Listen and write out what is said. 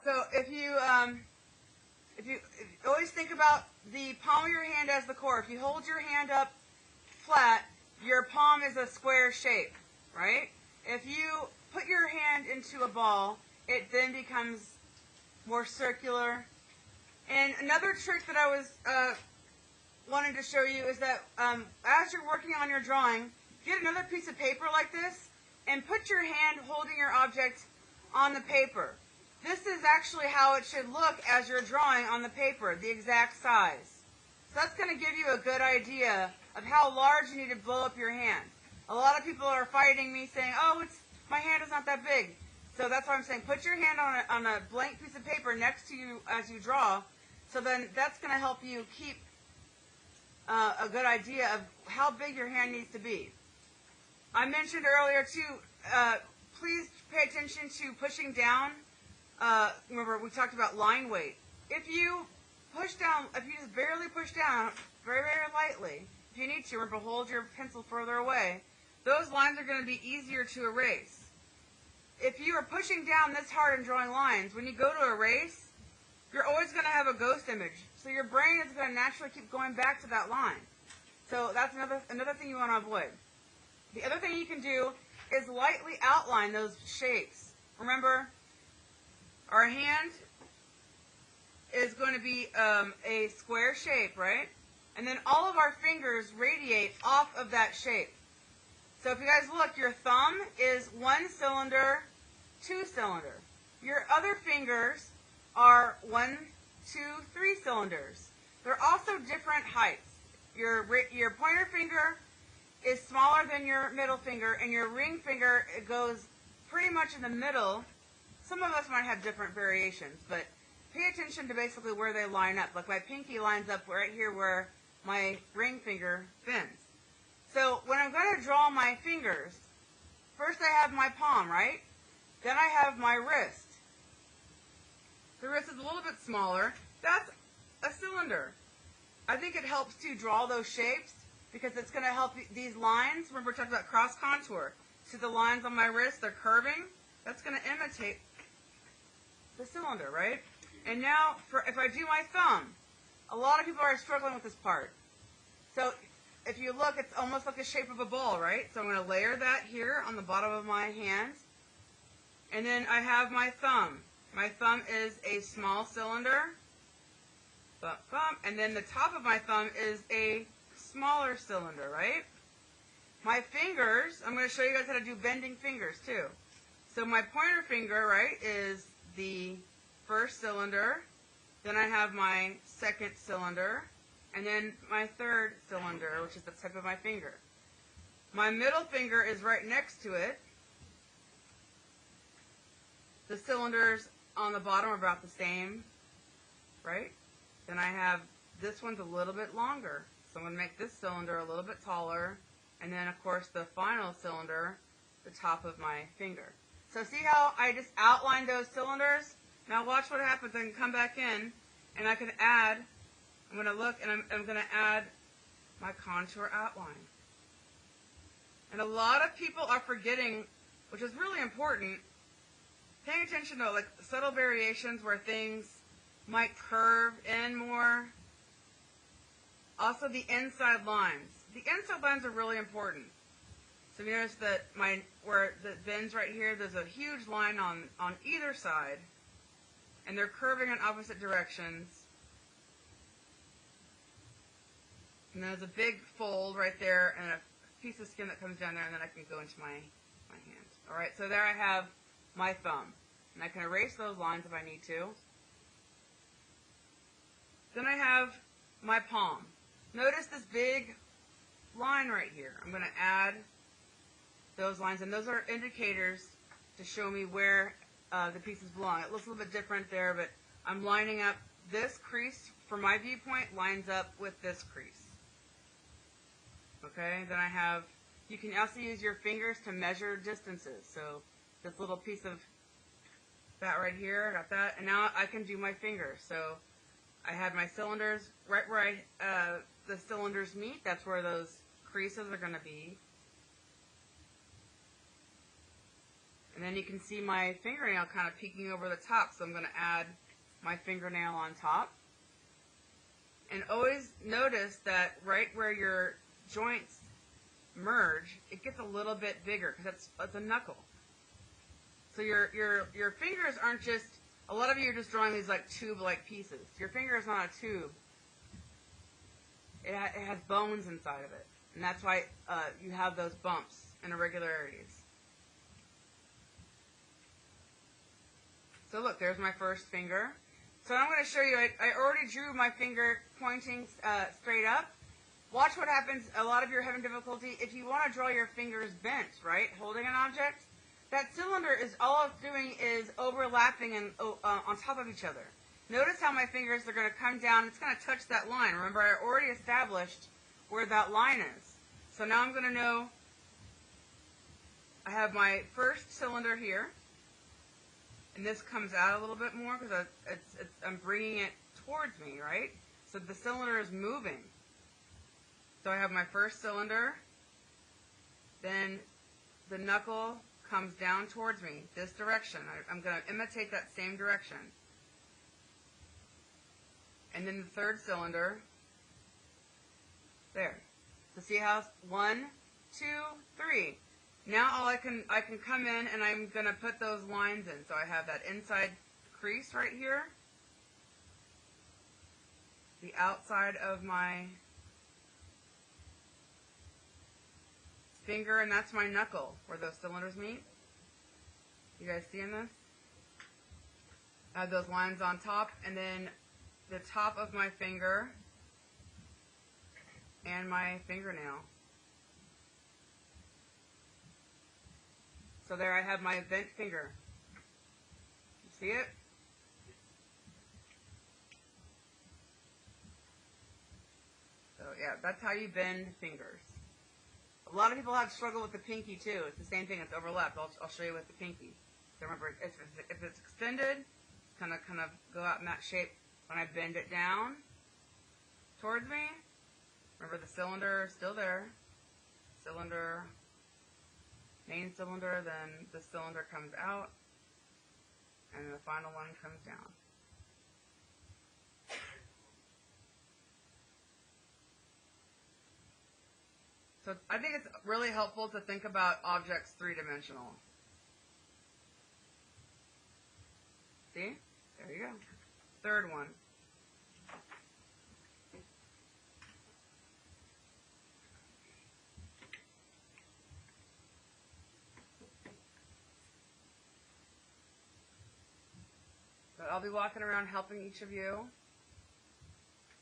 So if you always think about the palm of your hand as the core. If you hold your hand up flat, your palm is a square shape, right? If you put your hand into a ball, it then becomes more circular. And another trick that I was wanted to show you is that as you're working on your drawing, get another piece of paper like this and put your hand holding your object on the paper. This is actually how it should look as you're drawing on the paper, the exact size. So that's going to give you a good idea of how large you need to blow up your hand. A lot of people are fighting me saying, oh, my hand is not that big. So that's why I'm saying put your hand on a blank piece of paper next to you as you draw. So then that's going to help you keep a good idea of how big your hand needs to be. I mentioned earlier too, please pay attention to pushing down. Remember, we talked about line weight. If you push down, if you just barely push down, very, very lightly, if you need to, remember, hold your pencil further away, those lines are going to be easier to erase. If you are pushing down this hard and drawing lines, when you go to erase, you're always going to have a ghost image. So your brain is going to naturally keep going back to that line. So that's another thing you want to avoid. The other thing you can do is lightly outline those shapes. Remember, our hand is going to be a square shape, right? And then all of our fingers radiate off of that shape. So if you guys look, your thumb is 1 cylinder, 2 cylinder. Your other fingers are 1, 2, 3 cylinders. They're also different heights. Your pointer finger is smaller than your middle finger, and your ring finger, it goes pretty much in the middle. Some of us might have different variations, but pay attention to basically where they line up. Like my pinky lines up right here where my ring finger bends. So when I'm going to draw my fingers, first I have my palm, right? Then I have my wrist. The wrist is a little bit smaller. That's a cylinder. I think it helps to draw those shapes because it's going to help these lines. Remember, we talked about cross contour. See the lines on my wrist, they're curving. That's going to imitate the cylinder, right? And now, if I do my thumb, a lot of people are struggling with this part. So if you look, it's almost like the shape of a ball, right? So I'm going to layer that here on the bottom of my hand. And then I have my thumb. My thumb is a small cylinder. Thumb. And then the top of my thumb is a smaller cylinder, right? My fingers, I'm going to show you guys how to do bending fingers too. So my pointer finger, right, is the first cylinder. Then I have my second cylinder. And then my third cylinder, which is the tip of my finger. My middle finger is right next to it. The cylinders on the bottom are about the same, right? Then I have, this one's a little bit longer. So I'm going to make this cylinder a little bit taller. And then, of course, the final cylinder, the top of my finger. So see how I just outlined those cylinders? Now watch what happens. I can come back in, and I can add, I'm going to look, and I'm going to add my contour outline. And a lot of people are forgetting, which is really important, paying attention to like subtle variations where things might curve in more. Also the inside lines. The inside lines are really important. So you notice that where it bends right here, there's a huge line on either side, and they're curving in opposite directions. And there's a big fold right there and a piece of skin that comes down there, and then I can go into my hand. All right, so there I have my thumb. And I can erase those lines if I need to. Then I have my palm. Notice this big line right here. I'm going to add those lines, and those are indicators to show me where the pieces belong. It looks a little bit different there, but I'm lining up this crease from my viewpoint lines up with this crease. Okay, then I have, you can also use your fingers to measure distances. So this little piece of that right here, I got that, and now I can do my fingers. So I had my cylinders right where the cylinders meet. That's where those creases are going to be. And then you can see my fingernail kind of peeking over the top, so I'm going to add my fingernail on top. And always notice that right where your joints merge, it gets a little bit bigger because that's a knuckle. So your fingers aren't just, a lot of you are just drawing these like tube-like pieces. Your finger is not a tube. It has bones inside of it. And that's why you have those bumps and irregularities. So look, there's my first finger. So I'm going to show you, I already drew my finger pointing straight up. Watch what happens. A lot of you are having difficulty. If you want to draw your fingers bent, right, holding an object, that cylinder is all it's doing is overlapping and on top of each other. Notice how my fingers are going to come down. It's going to touch that line. Remember, I already established where that line is. So now I'm going to know I have my first cylinder here. And this comes out a little bit more because I'm bringing it towards me, right? So the cylinder is moving. So I have my first cylinder. Then the knuckle comes down towards me, this direction. I'm going to imitate that same direction. And then the third cylinder, there. So see how 1, 2, 3. Now all I can come in and I'm going to put those lines in. So I have that inside crease right here, the outside of my finger, and that's my knuckle where those cylinders meet. You guys seeing this? I have those lines on top, and then the top of my finger and my fingernail. So there I have my bent finger. You see it? So yeah, that's how you bend fingers. A lot of people have struggle with the pinky too. It's the same thing. It's overlapped. I'll show you with the pinky. So remember, if it's extended, it's kind of go out in that shape. When I bend it down towards me, remember the cylinder is still there. Cylinder, main cylinder, then the cylinder comes out, and the final one comes down. So I think it's really helpful to think about objects three-dimensional. See? There you go. Third one. So I'll be walking around helping each of you.